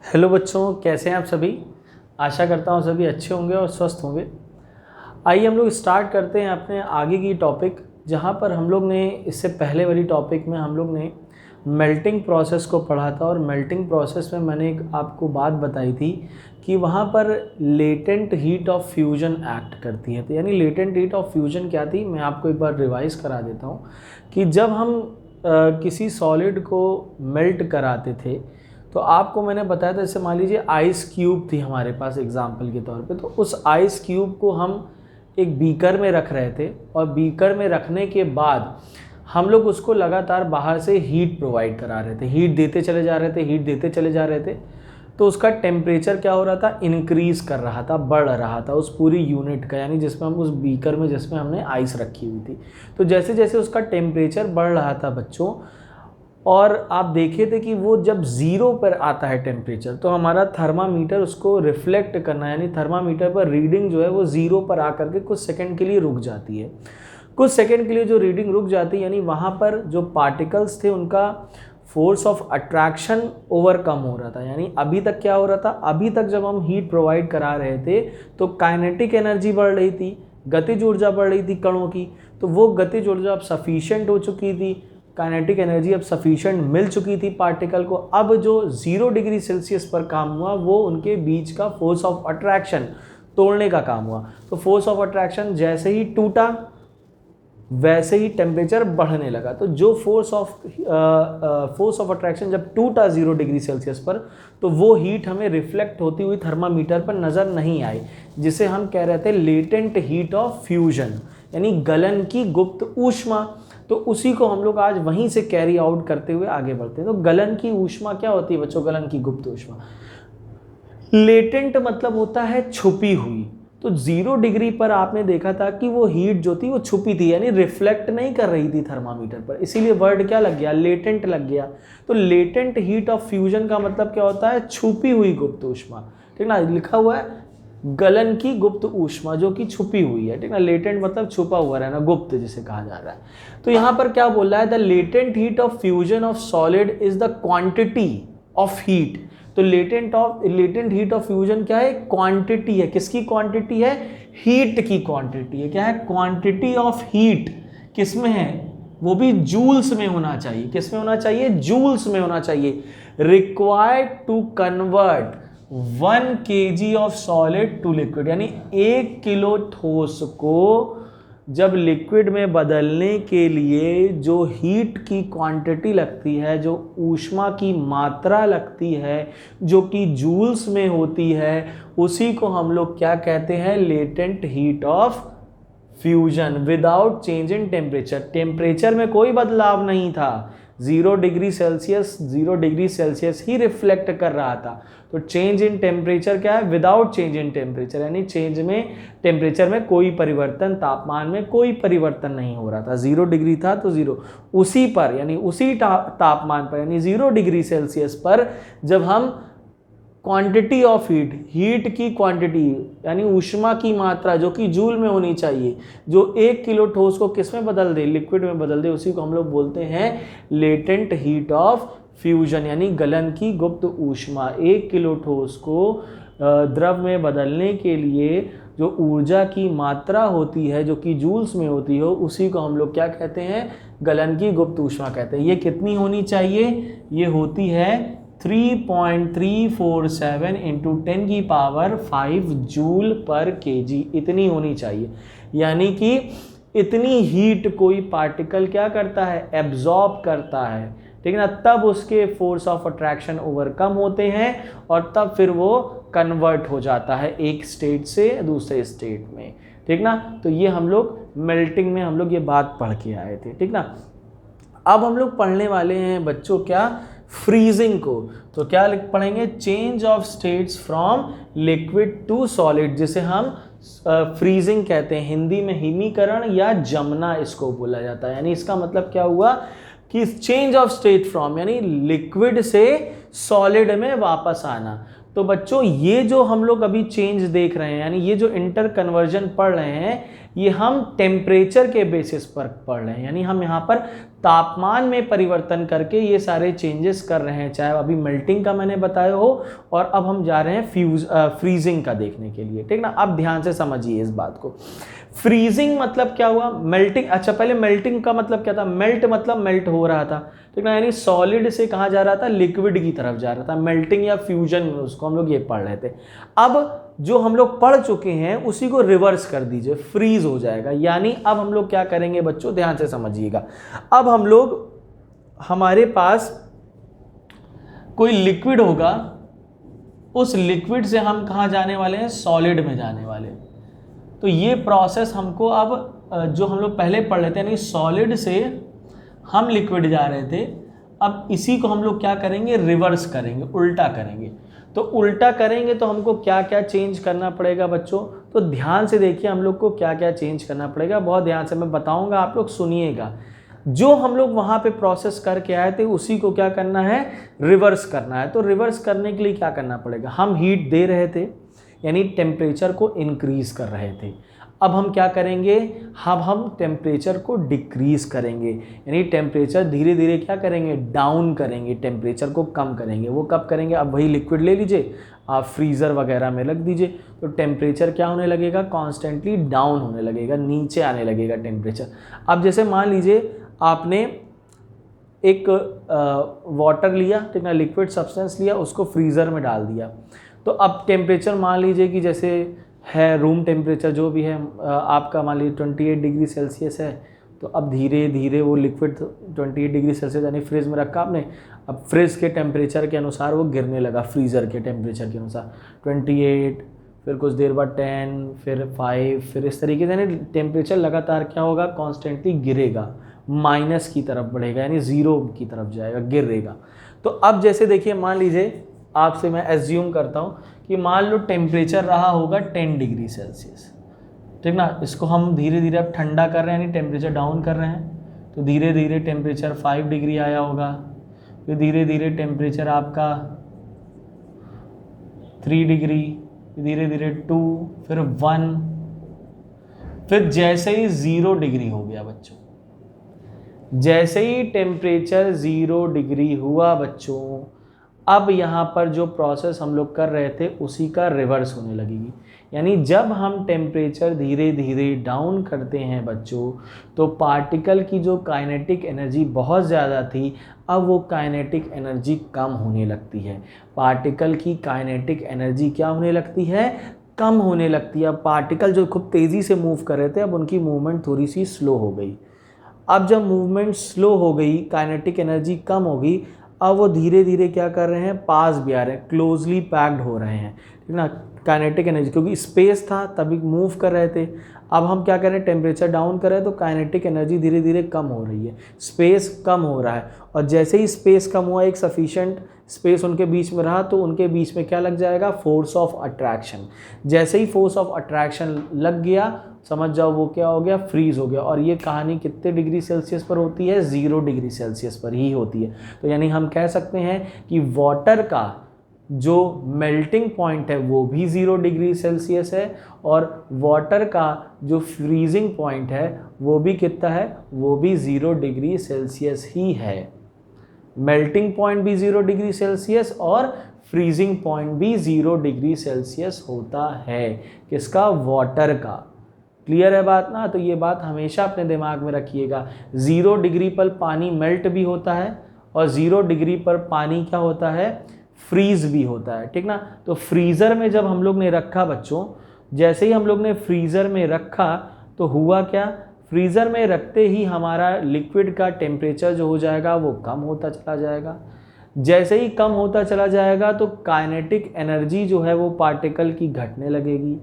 Hello बच्चों, कैसे हैं आप सभी। आशा करता हूँ सभी अच्छे होंगे और स्वस्थ होंगे। आइए हम लोग स्टार्ट करते हैं अपने आगे की टॉपिक, जहाँ पर हम लोग ने इससे पहले वाली टॉपिक में हम लोग ने मेल्टिंग प्रोसेस को पढ़ा था। और मेल्टिंग प्रोसेस में मैंने एक आपको बात बताई थी कि वहाँ पर latent heat of fusion act करती है। तो यानी लेटेंट हीट ऑफ फ्यूजन क्या थी, मैं आपको एक बार रिवाइज करा देता हूँ कि जब हम किसी सॉलिड को मेल्ट कराते थे तो आपको मैंने बताया था, जैसे मान लीजिए आइस क्यूब थी हमारे पास एग्जाम्पल के तौर पे, तो उस आइस क्यूब को हम एक बीकर में रख रहे थे और बीकर में रखने के बाद हम लोग उसको लगातार बाहर से हीट प्रोवाइड करा रहे थे, हीट देते चले जा रहे थे, हीट देते चले जा रहे थे। तो उसका टेम्परेचर क्या हो रहा था, इंक्रीज कर रहा था, बढ़ रहा था उस पूरी यूनिट का, यानी जिसमें हम उस बीकर में जिसमें हमने आइस रखी हुई थी। तो जैसे जैसे उसका टेम्परेचर बढ़ रहा था बच्चों, और आप देखे थे कि वो जब ज़ीरो पर आता है टेम्परेचर, तो हमारा थर्मामीटर उसको रिफ्लेक्ट करना, यानी थर्मामीटर पर रीडिंग जो है वो ज़ीरो पर आकर के कुछ सेकंड के लिए रुक जाती है। कुछ सेकंड के लिए जो रीडिंग रुक जाती है, यानी वहाँ पर जो पार्टिकल्स थे उनका फोर्स ऑफ अट्रैक्शन ओवरकम हो रहा था। यानी अभी तक क्या हो रहा था, अभी तक जब हम हीट प्रोवाइड करा रहे थे तो काइनेटिक एनर्जी बढ़ रही थी, गतिज ऊर्जा बढ़ रही थी कणों की, तो वो गतिज ऊर्जा अब सफिशिएंट हो चुकी थी, काइनेटिक एनर्जी अब सफिशिएंट मिल चुकी थी पार्टिकल को। अब जो 0 डिग्री सेल्सियस पर काम हुआ वो उनके बीच का फोर्स ऑफ अट्रैक्शन तोड़ने का काम हुआ। तो फोर्स ऑफ अट्रैक्शन जैसे ही टूटा वैसे ही टेम्परेचर बढ़ने लगा। तो जो फोर्स ऑफ अट्रैक्शन जब टूटा 0 डिग्री सेल्सियस पर, तो वो हीट हमें रिफ्लेक्ट होती हुई थर्मामीटर पर नज़र नहीं आई, जिसे हम कह रहे थे लेटेंट हीट ऑफ फ्यूजन, यानी गलन की गुप्त ऊष्मा। तो उसी को हम लोग आज वहीं से कैरी आउट करते हुए आगे बढ़ते हैं। तो गलन की ऊष्मा क्या होती है बच्चों, गलन की गुप्त ऊष्मा। लेटेंट मतलब होता है छुपी हुई। तो 0 डिग्री पर आपने देखा था कि वो हीट जो थी वो छुपी थी, यानी रिफ्लेक्ट नहीं कर रही थी थर्मामीटर पर, इसीलिए वर्ड क्या लग गया, लेटेंट लग गया। तो लेटेंट हीट ऑफ फ्यूजन का मतलब क्या होता है, छुपी हुई गुप्त ऊष्मा। ठीक ना, लिखा हुआ है गलन की गुप्त ऊष्मा जो कि छुपी हुई है। ठीक ना, लेटेंट मतलब छुपा हुआ रहना, गुप्त जिसे कहा जा रहा है। तो यहाँ पर क्या बोल रहा है, the latent heat of fusion of solid is the quantity of heat. तो लेटेंट हीट ऑफ फ्यूजन क्या है, क्वांटिटी है। किसकी क्वांटिटी है, हीट की क्वांटिटी है। क्या है, क्वांटिटी ऑफ हीट किसमें है, वो भी जूल्स में होना चाहिए। किस में होना चाहिए, जूल्स में होना चाहिए। Required to convert 1 kg of solid to liquid, यानी 1 किलो ठोस को जब लिक्विड में बदलने के लिए जो हीट की क्वांटिटी लगती है, जो ऊष्मा की मात्रा लगती है, जो कि जूल्स में होती है, उसी को हम लोग क्या कहते हैं, latent heat of fusion without change in temperature. Temperature में कोई बदलाव नहीं था, 0 डिग्री सेल्सियस ही रिफ्लेक्ट कर रहा था। तो चेंज इन टेम्परेचर क्या है, विदाउट चेंज इन टेम्परेचर, यानी चेंज में टेम्परेचर में कोई परिवर्तन, तापमान में कोई परिवर्तन नहीं हो रहा था। 0 डिग्री था तो 0 उसी पर, यानी उसी तापमान पर, यानी 0 डिग्री सेल्सियस पर जब हम क्वांटिटी ऑफ हीट की क्वांटिटी यानी ऊष्मा की मात्रा जो कि जूल में होनी चाहिए, जो 1 किलो ठोस को किस में बदल दे, लिक्विड में बदल दे, उसी को हम लोग बोलते हैं लेटेंट हीट ऑफ फ्यूजन, यानी गलन की गुप्त ऊष्मा। 1 किलो ठोस को द्रव में बदलने के लिए जो ऊर्जा की मात्रा होती है, जो कि जूल्स में होती हो, उसी को हम लोग क्या कहते हैं, गलन की गुप्त ऊष्मा कहते हैं। ये कितनी होनी चाहिए, ये होती है 3.347 इंटू 10⁵ जूल पर केजी, इतनी होनी चाहिए। यानी कि इतनी हीट कोई पार्टिकल क्या करता है, एब्जॉर्ब करता है। ठीक है ना, तब उसके फोर्स ऑफ अट्रैक्शन ओवरकम होते हैं और तब फिर वो कन्वर्ट हो जाता है एक स्टेट से दूसरे स्टेट में। ठीक ना, तो ये हम लोग मेल्टिंग में हम लोग ये बात पढ़ के आए थे। ठीक ना, अब हम लोग पढ़ने वाले हैं बच्चों क्या, फ्रीजिंग को। तो क्या पढ़ेंगे, change of states from liquid to solid, जिसे हम फ्रीजिंग कहते हैं, हिंदी में हिमीकरण या जमना इसको बोला जाता है। यानी इसका मतलब क्या हुआ कि चेंज ऑफ स्टेट फ्रॉम, यानी लिक्विड से सॉलिड में वापस आना। तो बच्चों ये जो हम लोग अभी चेंज देख रहे हैं, यानी ये जो इंटर कन्वर्जन पढ़ रहे हैं, ये हम टेम्परेचर के बेसिस पर पढ़ रहे हैं, यानी हम यहाँ पर तापमान में परिवर्तन करके ये सारे चेंजेस कर रहे हैं, चाहे अभी मेल्टिंग का मैंने बताया हो और अब हम जा रहे हैं फ्रीजिंग का देखने के लिए, ठीक ना। अब ध्यान से समझिए इस बात को। फ्रीजिंग मतलब क्या हुआ, मेल्टिंग। अच्छा, पहले मेल्टिंग का मतलब क्या था, मेल्ट मतलब मेल्ट हो रहा था, ठीक ना, यानी सॉलिड से कहाँ जा रहा था, लिक्विड की तरफ जा रहा था। मेल्टिंग या फ्यूजन में उसको हम लोग ये पढ़ रहे थे। अब जो हम लोग पढ़ चुके हैं उसी को रिवर्स कर दीजिए, फ्रीज हो जाएगा। यानी अब हम लोग क्या करेंगे बच्चों, ध्यान से समझिएगा। अब हम लोग, हमारे पास कोई लिक्विड होगा, उस लिक्विड से हम कहाँ जाने वाले हैं, सॉलिड में जाने वाले हैं। तो ये प्रोसेस हमको अब जो हम लोग पहले पढ़ रहे थे, यानी सॉलिड से हम लिक्विड जा रहे थे, अब इसी को हम लोग क्या करेंगे, रिवर्स करेंगे, उल्टा करेंगे। तो उल्टा करेंगे तो हमको क्या क्या चेंज करना पड़ेगा बच्चों, तो ध्यान से देखिए हम लोग को क्या क्या चेंज करना पड़ेगा, बहुत ध्यान से मैं बताऊंगा, आप लोग सुनिएगा। जो हम लोग वहाँ पे प्रोसेस करके आए थे उसी को क्या करना है, रिवर्स करना है। तो रिवर्स करने के लिए क्या करना पड़ेगा, हम हीट दे रहे थे यानी टेम्परेचर को इंक्रीज कर रहे थे, अब हम क्या करेंगे, अब हम टेम्परेचर को डिक्रीज करेंगे, यानी टेम्परेचर धीरे धीरे क्या करेंगे, डाउन करेंगे, टेम्परेचर को कम करेंगे। वो कब करेंगे, अब वही लिक्विड ले लीजिए, आप फ्रीज़र वगैरह में रख दीजिए, तो टेम्परेचर क्या होने लगेगा, कॉन्स्टेंटली डाउन होने लगेगा, नीचे आने लगेगा टेम्परेचर। अब जैसे मान लीजिए आपने एक वाटर लिया, ठीक ना, लिक्विड सब्सटेंस लिया, उसको फ्रीज़र में डाल दिया, तो अब टेम्परेचर मान लीजिए कि जैसे है रूम टेम्परेचर जो भी है आपका, मान लीजिए 28 डिग्री सेल्सियस है, तो अब धीरे धीरे वो लिक्विड 28 डिग्री सेल्सियस यानी फ्रिज में रखा आपने, अब फ्रिज के टेम्परेचर के अनुसार वो गिरने लगा, फ्रीज़र के टेम्परेचर के अनुसार 28, फिर कुछ देर बाद 10, फिर 5, फिर इस तरीके से, यानी टेम्परेचर लगातार क्या होगा, कॉन्स्टेंटली गिरेगा, माइनस की तरफ बढ़ेगा, यानी ज़ीरो की तरफ जाएगा, गिरेगा। तो अब जैसे देखिए, मान लीजिए आपसे मैं एज्यूम करता हूँ कि मान लो टेम्परेचर रहा होगा 10 डिग्री सेल्सियस, ठीक ना, इसको हम धीरे धीरे अब ठंडा कर रहे हैं, यानी टेम्परेचर डाउन कर रहे हैं, तो धीरे धीरे टेम्परेचर 5 डिग्री आया होगा, फिर धीरे धीरे टेम्परेचर आपका 3 डिग्री, धीरे धीरे 2, फिर 1, फिर जैसे ही 0 डिग्री हो गया बच्चों, जैसे ही टेम्परेचर 0 डिग्री हुआ बच्चों, अब यहाँ पर जो प्रोसेस हम लोग कर रहे थे उसी का रिवर्स होने लगेगी। यानी जब हम टेम्परेचर धीरे धीरे डाउन करते हैं बच्चों, तो पार्टिकल की जो काइनेटिक एनर्जी बहुत ज़्यादा थी, अब वो काइनेटिक एनर्जी कम होने लगती है। पार्टिकल की काइनेटिक एनर्जी क्या होने लगती है, कम होने लगती है। अब पार्टिकल जो खूब तेज़ी से मूव कर रहे थे, अब उनकी मूवमेंट थोड़ी सी स्लो हो गई। अब जब मूवमेंट स्लो हो गई, काइनेटिक एनर्जी कम हो गई, अब वो धीरे धीरे क्या कर रहे हैं, पास भी आ रहे हैं, क्लोजली पैक्ड हो रहे हैं, ठीक ना। काइनेटिक एनर्जी, क्योंकि स्पेस था तभी मूव कर रहे थे, अब हम क्या कर रहे हैं, टेम्परेचर डाउन कर रहे हैं, तो काइनेटिक एनर्जी धीरे धीरे कम हो रही है, स्पेस कम हो रहा है। और जैसे ही स्पेस कम हुआ, एक सफिशेंट स्पेस उनके बीच में रहा, तो उनके बीच में क्या लग जाएगा, फोर्स ऑफ अट्रैक्शन। जैसे ही फोर्स ऑफ अट्रैक्शन लग गया, समझ जाओ वो क्या हो गया, फ्रीज हो गया। और ये कहानी कितने डिग्री सेल्सियस पर होती है, 0 डिग्री सेल्सियस पर ही होती है। तो यानी हम कह सकते हैं कि वाटर का जो मेल्टिंग पॉइंट है वो भी 0 डिग्री सेल्सियस है, और वाटर का जो फ्रीजिंग पॉइंट है वो भी कितना है, वो भी 0 डिग्री सेल्सियस ही है। मेल्टिंग पॉइंट भी 0 डिग्री सेल्सियस और फ्रीजिंग पॉइंट भी 0 डिग्री सेल्सियस होता है। किसका, वाटर का। क्लियर है बात ना। तो ये बात हमेशा अपने दिमाग में रखिएगा, 0 डिग्री पर पानी मेल्ट भी होता है और 0 डिग्री पर पानी क्या होता है, फ्रीज भी होता है, ठीक ना। तो फ्रीज़र में जब हम लोग ने रखा बच्चों, जैसे ही हम लोग ने फ्रीज़र में रखा तो हुआ क्या, फ्रीज़र में रखते ही हमारा लिक्विड का टेम्परेचर जो हो जाएगा वो कम होता चला जाएगा। जैसे ही कम होता चला जाएगा तो काइनेटिक एनर्जी जो है वो पार्टिकल की घटने लगेगी।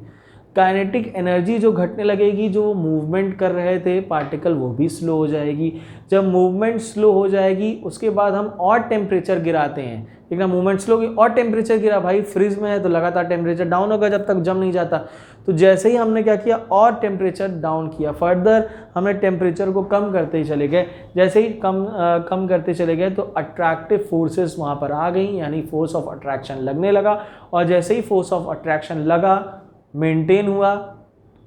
काइनेटिक एनर्जी जो घटने लगेगी, जो मूवमेंट कर रहे थे पार्टिकल, वो भी स्लो हो जाएगी। जब मूवमेंट स्लो हो जाएगी उसके बाद हम और टेम्परेचर गिराते हैं, ठीक ना। मूवमेंट स्लो होगी और टेम्परेचर गिरा, भाई फ्रिज में है तो लगातार टेम्परेचर डाउन होगा जब तक जम नहीं जाता। तो जैसे ही हमने क्या किया, और टेम्परेचर डाउन किया, फर्दर हमने टेम्परेचर को कम करते ही चले गए। जैसे ही कम करते चले गए तो अट्रैक्टिव फोर्सेस वहाँ पर आ गई, यानी फोर्स ऑफ अट्रैक्शन लगने लगा। और जैसे ही फोर्स ऑफ अट्रैक्शन लगा, मेंटेन हुआ,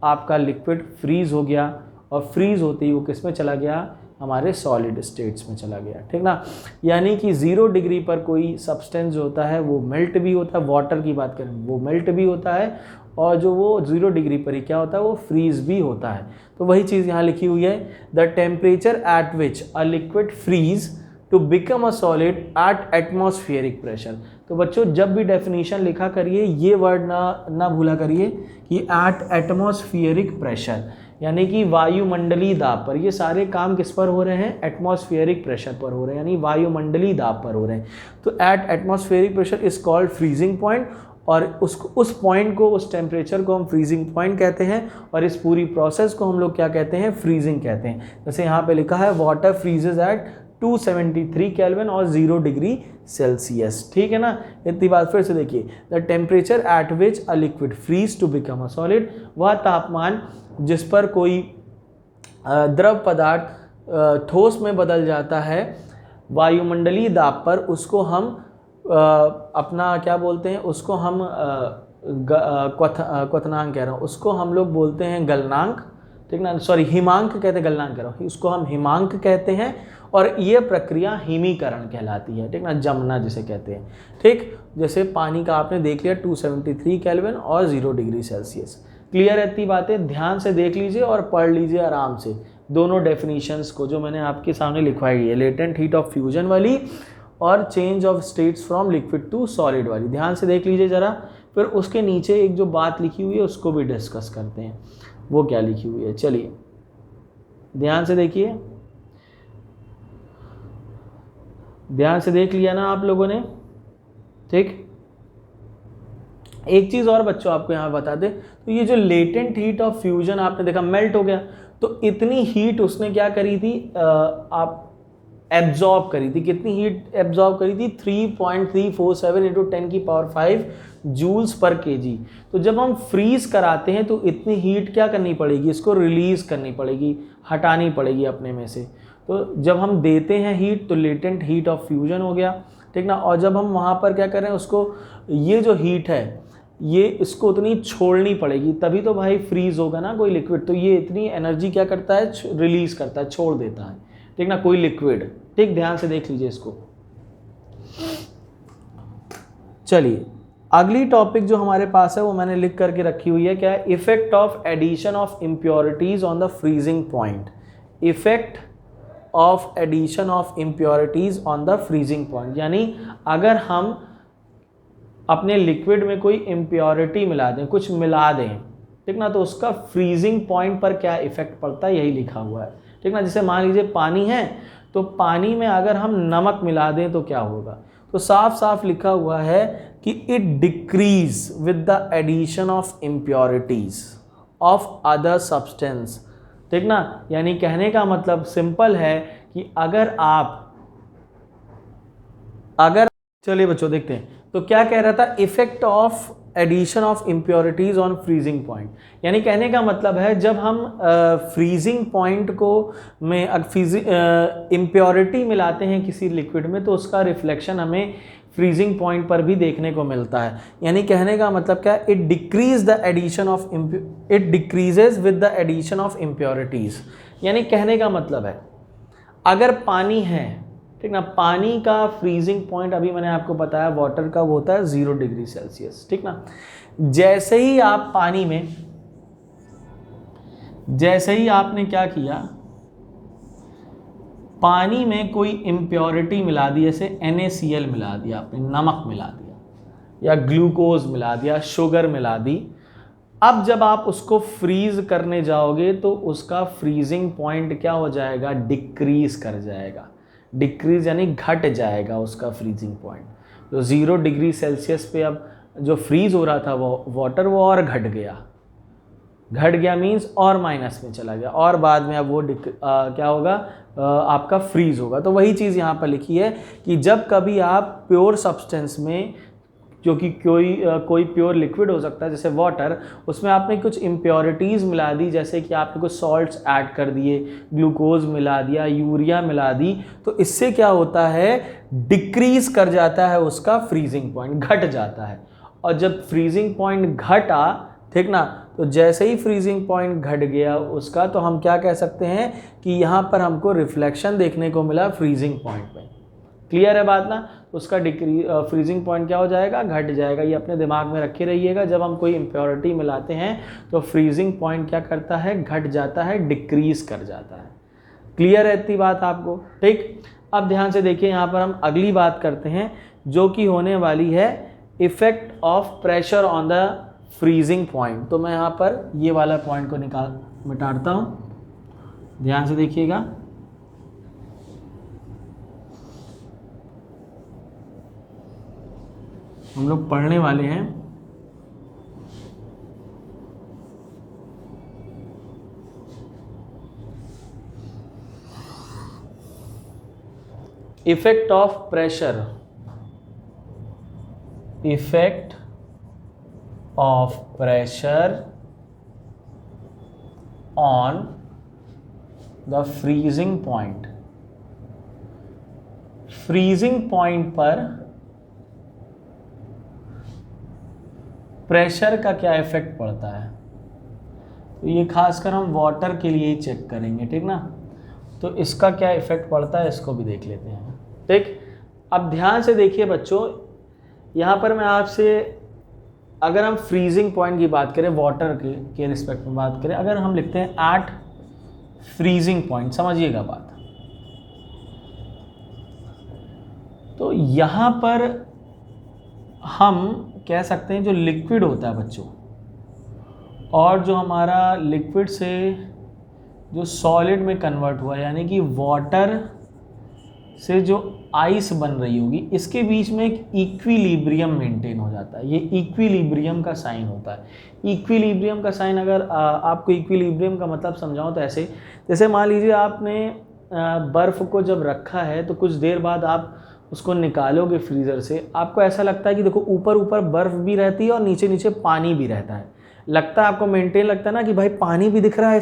आपका लिक्विड फ्रीज हो गया और फ्रीज होते ही वो किस में चला गया, हमारे सॉलिड स्टेट्स में चला गया, ठीक ना। यानी कि 0 डिग्री पर कोई सब्सटेंस जो होता है वो मेल्ट भी होता है, वाटर की बात करें वो मेल्ट भी होता है, और जो वो 0 डिग्री पर ही क्या होता है, वो फ्रीज भी होता है। तो वही चीज़ यहाँ लिखी हुई है, the temperature at which a liquid freeze to become a solid at atmospheric pressure. तो बच्चों जब भी डेफिनेशन लिखा करिए ये वर्ड ना भूला करिए कि एट एटमॉस्फेरिक प्रेशर, यानी कि वायुमंडलीय दाब पर। ये सारे काम किस पर हो रहे हैं, एटमॉस्फेरिक प्रेशर पर हो रहे हैं, यानी वायुमंडलीय दाब पर हो रहे हैं। तो eight atmospheric pressure is called freezing point, और उस पॉइंट को, उस टेम्परेचर को हम फ्रीजिंग पॉइंट कहते हैं, और इस पूरी प्रोसेस को हम लोग क्या कहते हैं, फ्रीजिंग कहते हैं। जैसे यहाँ पे लिखा है वाटर फ्रीजेज एट 273 केल्विन और 0 डिग्री सेल्सियस, ठीक है ना। इतनी बात फिर से देखिए, the temperature at which a liquid freeze to become a solid, वह तापमान जिस पर कोई द्रव पदार्थ ठोस में बदल जाता है वायुमंडलीय दाब पर, उसको हम अपना क्या बोलते हैं, उसको हम क्वथनांक कह रहा हूँ, उसको हम लोग बोलते हैं गलनांक, ठीक ना, सॉरी हिमांक कहते हैं, गलनांक कह रहा हूँ, उसको हम हिमांक कहते हैं। और ये प्रक्रिया हिमीकरण कहलाती है, ठीक ना, जमना जिसे कहते हैं, ठीक। जैसे पानी का आपने देख लिया 273 केल्विन और 0 डिग्री सेल्सियस। क्लियर है इतनी बातें, ध्यान से देख लीजिए और पढ़ लीजिए आराम से दोनों डेफिनेशंस को जो मैंने आपके सामने लिखवाई है, लेटेंट हीट ऑफ फ्यूजन वाली और change of states from liquid to solid वाली। ध्यान से देख लीजिए ज़रा, फिर उसके नीचे एक जो बात लिखी हुई है उसको भी डिस्कस करते हैं, वो क्या लिखी हुई है। चलिए ध्यान से देखिए, ध्यान से देख लिया ना आप लोगों ने, ठीक। एक चीज़ और बच्चों आपको यहाँ बता दें, तो ये जो लेटेंट हीट ऑफ फ्यूजन आपने देखा मेल्ट हो गया, तो इतनी हीट उसने क्या करी थी, आप एब्जॉर्ब करी थी। कितनी हीट एब्जॉर्ब करी थी, 3.347 इंटू 10 की पावर 5 जूल्स पर केजी। तो जब हम फ्रीज कराते हैं तो इतनी हीट क्या करनी पड़ेगी, इसको रिलीज करनी पड़ेगी, हटानी पड़ेगी अपने में से। तो जब हम देते हैं हीट तो लेटेंट हीट ऑफ फ्यूजन हो गया, ठीक ना। और जब हम वहाँ पर क्या करें, उसको ये जो हीट है ये इसको उतनी छोड़नी पड़ेगी, तभी तो भाई फ्रीज होगा ना कोई लिक्विड। तो ये इतनी एनर्जी क्या करता है, रिलीज करता है, छोड़ देता है, ठीक ना, कोई लिक्विड, ठीक। ध्यान से देख लीजिए इसको। चलिए अगली टॉपिक जो हमारे पास है वो मैंने लिख करके रखी हुई है, क्या है, effect of addition of impurities on the freezing point. Effect of addition of impurities on the freezing point, यानी अगर हम अपने लिक्विड में कोई इम्प्योरिटी मिला दें, कुछ मिला दें, ठीक ना, तो उसका फ्रीजिंग पॉइंट पर क्या इफेक्ट पड़ता है, यही लिखा हुआ है, ठीक ना। जैसे मान लीजिए पानी है, तो पानी में अगर हम नमक मिला दें तो क्या होगा, तो साफ साफ लिखा हुआ है कि it decrease with the addition of impurities of other substance, ठीक ना। यानी कहने का मतलब सिंपल है कि अगर चलिए बच्चों देखते हैं, तो क्या कह रहा था, effect of addition of impurities on freezing point, यानी कहने का मतलब है जब हम फ्रीजिंग पॉइंट को में इम्प्योरिटी मिलाते हैं किसी लिक्विड में, तो उसका रिफ्लेक्शन हमें फ्रीजिंग पॉइंट पर भी देखने को मिलता है। यानी कहने का मतलब क्या है, it decreases with the addition of impurities. यानी कहने का मतलब है अगर पानी है, ठीक ना, पानी का फ्रीजिंग पॉइंट अभी मैंने आपको बताया वाटर का वो होता है 0 डिग्री सेल्सियस, ठीक ना। जैसे ही आपने क्या किया, पानी में कोई इम्प्योरिटी मिला दी, जैसे NaCl मिला दिया आपने, नमक मिला दिया या ग्लूकोज मिला दिया, शुगर मिला दी। अब जब आप उसको फ्रीज करने जाओगे तो उसका फ्रीजिंग पॉइंट क्या हो जाएगा, डिक्रीज कर जाएगा। डिक्रीज यानी घट जाएगा उसका फ्रीजिंग पॉइंट। तो 0 डिग्री सेल्सियस पे अब जो फ्रीज हो रहा था वो वाटर, वो और घट गया मीन्स और माइनस में चला गया, और बाद में अब वो क्या होगा, आपका फ्रीज होगा। तो वही चीज़ यहाँ पर लिखी है कि जब कभी आप प्योर सब्सटेंस में, जो कि कोई प्योर लिक्विड हो सकता है जैसे वाटर, उसमें आपने कुछ इम्प्योरिटीज़ मिला दी, जैसे कि आपने कुछ सॉल्ट्स ऐड कर दिए, ग्लूकोज मिला दिया, यूरिया मिला दी, तो इससे क्या होता है, डिक्रीज कर जाता है उसका फ्रीजिंग पॉइंट, घट जाता है। और जब फ्रीजिंग पॉइंट घटा, ठीक ना, तो जैसे ही फ्रीजिंग पॉइंट घट गया उसका, तो हम क्या कह सकते हैं कि यहाँ पर हमको रिफ्लेक्शन देखने को मिला फ्रीजिंग पॉइंट पे। क्लियर है बात ना? उसका फ्रीजिंग पॉइंट क्या हो जाएगा, घट जाएगा। ये अपने दिमाग में रखे रहिएगा, जब हम कोई इम्प्योरिटी मिलाते हैं तो फ्रीजिंग पॉइंट क्या करता है, घट जाता है, डिक्रीज कर जाता है। क्लियर है इतनी बात आपको? ठीक, अब ध्यान से देखिए, यहाँ पर हम अगली बात करते हैं जो कि होने वाली है effect of pressure on the freezing point. तो मैं यहाँ पर ये वाला पॉइंट को मिटाता हूँ, ध्यान से देखिएगा। हम लोग पढ़ने वाले हैं effect of pressure, effect of pressure on the freezing point. Freezing point पर प्रेशर का क्या इफेक्ट पड़ता है, तो ये खासकर हम वाटर के लिए ही चेक करेंगे, ठीक ना। तो इसका क्या इफेक्ट पड़ता है इसको भी देख लेते हैं। ठीक, अब ध्यान से देखिए बच्चों, यहाँ पर मैं आपसे, अगर हम फ्रीजिंग पॉइंट की बात करें, वाटर के रिस्पेक्ट में बात करें, अगर हम लिखते हैं एट फ्रीजिंग पॉइंट, समझिएगा बात, तो यहाँ पर हम कह सकते हैं जो लिक्विड होता है बच्चों, और जो हमारा लिक्विड से जो सॉलिड में कन्वर्ट हुआ, यानी कि वाटर से जो आइस बन रही होगी, इसके बीच में एक इक्विलिब्रियम मेंटेन हो जाता है। ये इक्विलिब्रियम का साइन होता है। इक्विलिब्रियम का साइन, अगर आपको इक्विलिब्रियम का मतलब समझाऊं तो ऐसे, जैसे मान लीजिए आपने बर्फ़ को जब रखा है तो कुछ देर बाद आप उसको निकालोगे फ्रीज़र से, आपको ऐसा लगता है कि देखो ऊपर ऊपर बर्फ़ भी रहती है और नीचे नीचे पानी भी रहता है। लगता है आपको मेंटेन लगता है ना कि भाई पानी भी दिख रहा है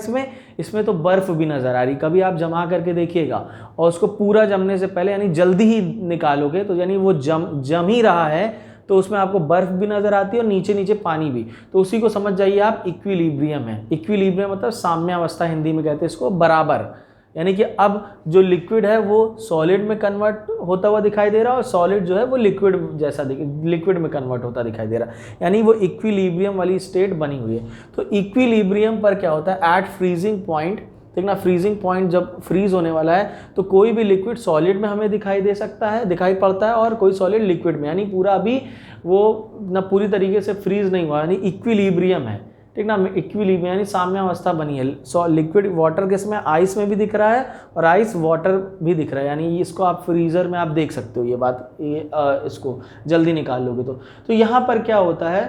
इसमें तो बर्फ़ भी नज़र आ रही। कभी आप जमा करके देखिएगा और उसको पूरा जमने से पहले, यानी जल्दी ही निकालोगे, तो यानी वो जम ही रहा है, तो उसमें आपको बर्फ़ भी नज़र आती है और नीचे नीचे पानी भी। तो उसी को समझ जाइए आप, इक्विलिब्रियम है। इक्विलिब्रियम मतलब साम्यावस्था, हिंदी में कहते हैं इसको, बराबर। यानी कि अब जो लिक्विड है वो सॉलिड में कन्वर्ट होता हुआ दिखाई दे रहा है और सॉलिड जो है वो लिक्विड जैसा लिक्विड में कन्वर्ट होता दिखाई दे रहा है, यानी वो इक्विलिब्रियम वाली स्टेट बनी हुई है। तो इक्विलिब्रियम पर क्या होता है, एट फ्रीजिंग पॉइंट, ठीक ना, फ्रीजिंग पॉइंट जब फ्रीज होने वाला है तो कोई भी लिक्विड सॉलिड में हमें दिखाई दे सकता है, दिखाई पड़ता है, और कोई सॉलिड लिक्विड में, यानी पूरा अभी वो ना पूरी तरीके से फ्रीज नहीं हुआ, यानी इक्विलिब्रियम है, ठीक ना। इक्विलिब्रियम यानी साम्यावस्था बनी है। सो लिक्विड वाटर किस में, आइस में भी दिख रहा है और आइस वाटर भी दिख रहा है, यानी इसको आप फ्रीज़र में आप देख सकते हो, ये बात, इसको जल्दी निकाल लोगे तो यहाँ पर क्या होता है,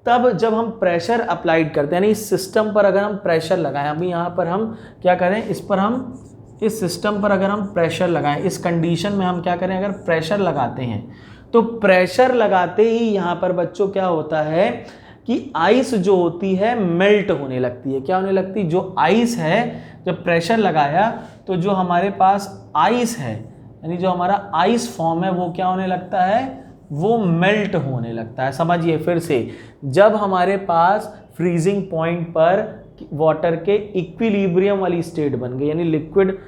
तब जब हम प्रेशर अप्लाइड करते हैं, यानी इस सिस्टम पर अगर हम प्रेशर लगाएं, अभी यहाँ पर हम क्या करें, इस सिस्टम पर अगर हम प्रेशर लगाएं, इस कंडीशन में हम क्या करें, अगर प्रेशर लगाते हैं, तो प्रेशर लगाते ही यहाँ पर बच्चों क्या होता है कि आइस जो होती है मेल्ट होने लगती है। क्या होने लगती है, जो आइस है, जब प्रेशर लगाया तो जो हमारे पास आइस है, यानी जो हमारा आइस फॉर्म है, वो क्या होने लगता है, वो मेल्ट होने लगता है। समझिए फिर से, जब हमारे पास फ्रीजिंग पॉइंट पर वाटर के इक्विलिब्रियम वाली स्टेट बन गई, यानी लिक्विड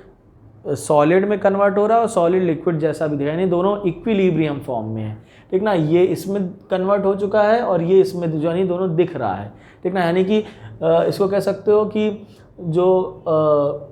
सॉलिड में कन्वर्ट हो रहा है और सॉलिड लिक्विड जैसा भी दिखा, यानी दोनों इक्विलिब्रियम फॉर्म में है, ठीक ना। ये इसमें कन्वर्ट हो चुका है और ये इसमें जो यानी दोनों दिख रहा है, ठीक ना। यानी कि इसको कह सकते हो कि जो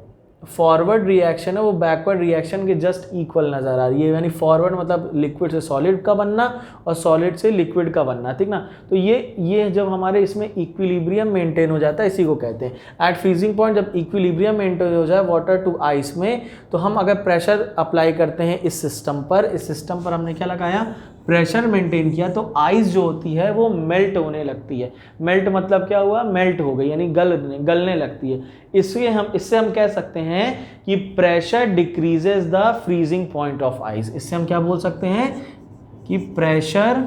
फॉरवर्ड रिएक्शन है वो बैकवर्ड रिएक्शन के जस्ट इक्वल नज़र आ रही है, यानी फॉरवर्ड मतलब लिक्विड से सॉलिड का बनना और सॉलिड से लिक्विड का बनना, ठीक ना। तो ये जब हमारे इसमें इक्विलिब्रियम मेंटेन हो जाता है, इसी को कहते हैं एट फ्रीजिंग पॉइंट। जब इक्विलिब्रियम मेंटेन हो जाए वाटर टू आइस में, तो हम अगर प्रेशर अप्लाई करते हैं इस सिस्टम पर हमने क्या लगाया, प्रेशर मेंटेन किया, तो आइस जो होती है वो मेल्ट होने लगती है। मेल्ट मतलब क्या हुआ, मेल्ट हो गई, यानी गलने लगती है। इससे हम कह सकते हैं कि pressure decreases the freezing point of ice. इससे हम क्या बोल सकते हैं कि pressure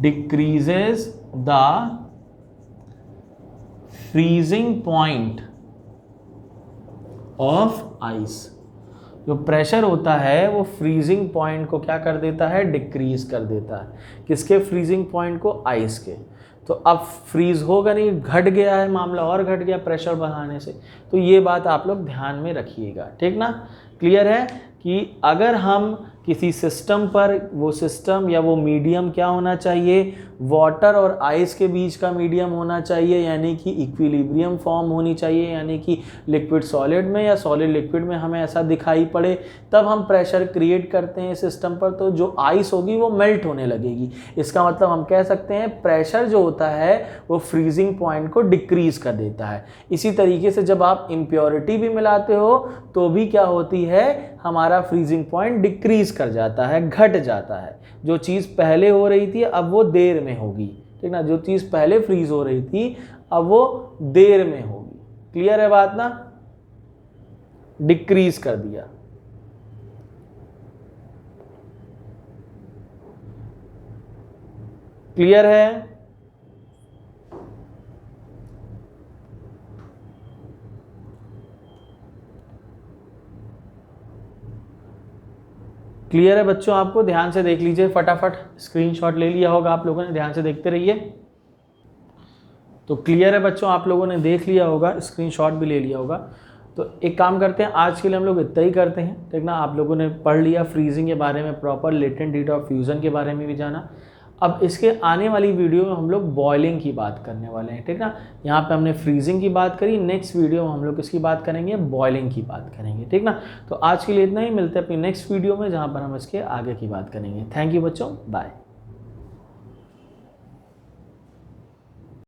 decreases the freezing point of ice. जो प्रेशर होता है वो फ्रीजिंग पॉइंट को क्या कर देता है, डिक्रीज कर देता है। किसके फ्रीजिंग पॉइंट को, आइस के। तो अब फ्रीज होगा नहीं, घट गया है मामला और घट गया प्रेशर बढ़ाने से। तो ये बात आप लोग ध्यान में रखिएगा, ठीक ना। क्लियर है कि अगर हम किसी सिस्टम पर, वो सिस्टम या वो मीडियम क्या होना चाहिए, वाटर और आइस के बीच का मीडियम होना चाहिए, यानी कि इक्विलिब्रियम फॉर्म होनी चाहिए, यानी कि लिक्विड सॉलिड में या सॉलिड लिक्विड में हमें ऐसा दिखाई पड़े, तब हम प्रेशर क्रिएट करते हैं सिस्टम पर। तो जो आइस होगी वो मेल्ट होने लगेगी। इसका मतलब हम कह सकते हैं प्रेशर जो होता है वो फ्रीजिंग पॉइंट को डिक्रीज कर देता है। इसी तरीके से जब आप इम्प्योरिटी भी मिलाते हो तो भी क्या होती है, हमारा फ्रीजिंग पॉइंट डिक्रीज कर जाता है, घट जाता है। जो चीज़ पहले हो रही थी अब वो देर में होगी, ठीक ना। जो चीज़ पहले फ्रीज हो रही थी अब वो देर में होगी। क्लियर है बात ना, डिक्रीज कर दिया। क्लियर है, क्लियर है बच्चों। आपको ध्यान से देख लीजिए, फटाफट स्क्रीनशॉट ले लिया होगा आप लोगों ने, ध्यान से देखते रहिए। तो क्लियर है बच्चों, आप लोगों ने देख लिया होगा, स्क्रीनशॉट भी ले लिया होगा। तो एक काम करते हैं, आज के लिए हम लोग इतना ही करते हैं, ठीक ना। आप लोगों ने पढ़ लिया फ्रीजिंग के बारे में proper, latent heat of fusion के बारे में भी जाना। अब इसके आने वाली वीडियो में हम लोग बॉइलिंग की बात करने वाले हैं, ठीक ना। यहाँ पे हमने फ्रीजिंग की बात करी, नेक्स्ट वीडियो में हम लोग किसकी बात करेंगे, बॉइलिंग की बात करेंगे, ठीक ना। तो आज के लिए इतना ही, मिलते हैं अपनी नेक्स्ट वीडियो में जहाँ पर हम इसके आगे की बात करेंगे। थैंक यू बच्चों, बाय।